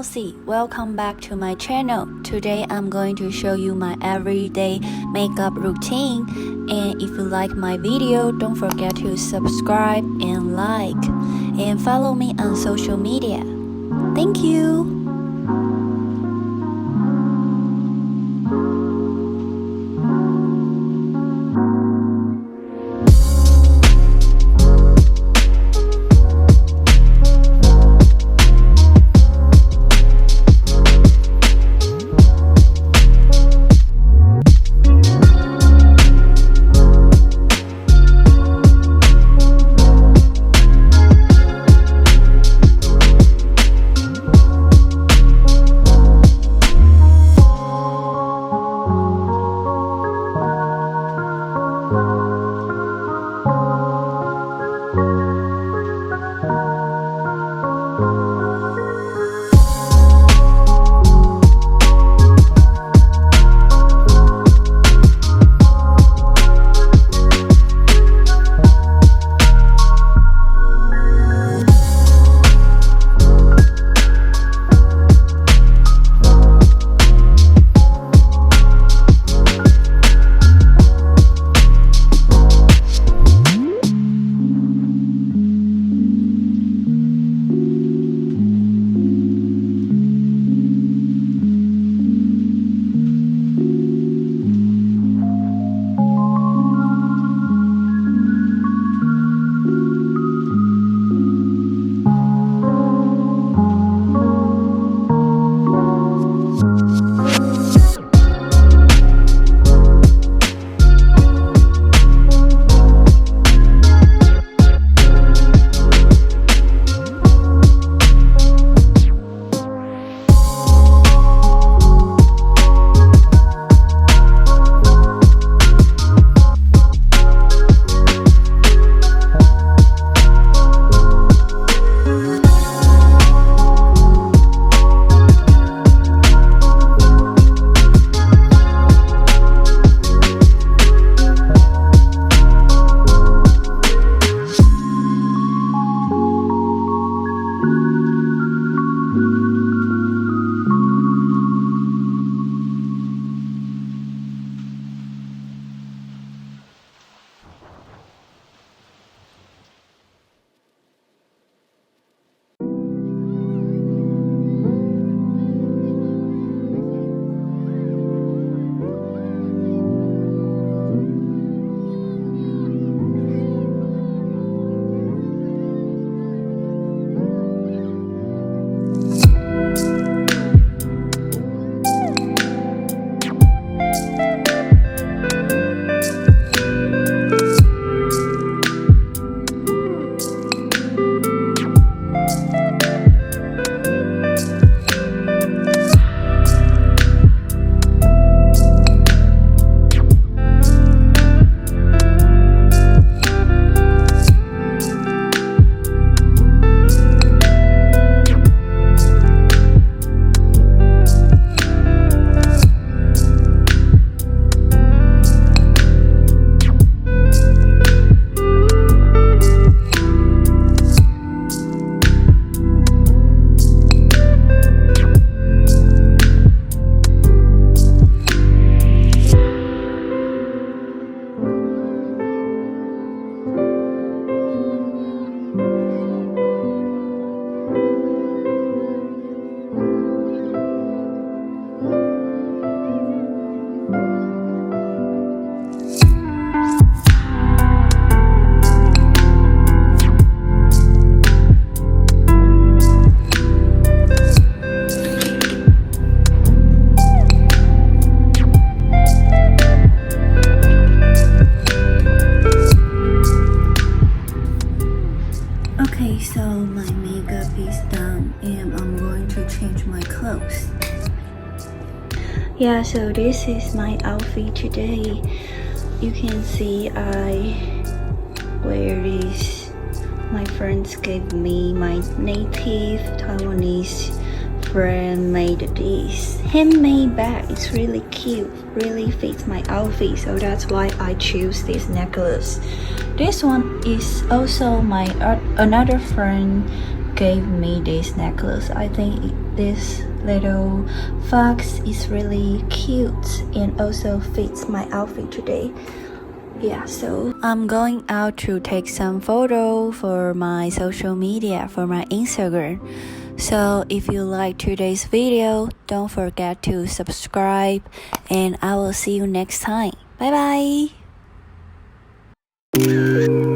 Chelsea. Welcome back to my channel. Today I'm going to show you my everyday makeup routine. And if you like my video, don't forget to subscribe and like. And follow me on social media. Thank you. Okay, so my makeup is done and I'm going to change my clothes. Yeah, so this is my outfit today. You can see I wear this. My friends gave me, my native Taiwanese friend made this handmade bag. It's really cute, really fits my outfit, so that's why I choose this necklace. This one is also my another friend gave me this necklace. I think this little fox is really cute and also fits my outfit today. Yeah, so I'm going out to take some photo for my social media, for my Instagram. So if you like today's video, don't forget to subscribe, and I will see you next time. Bye bye.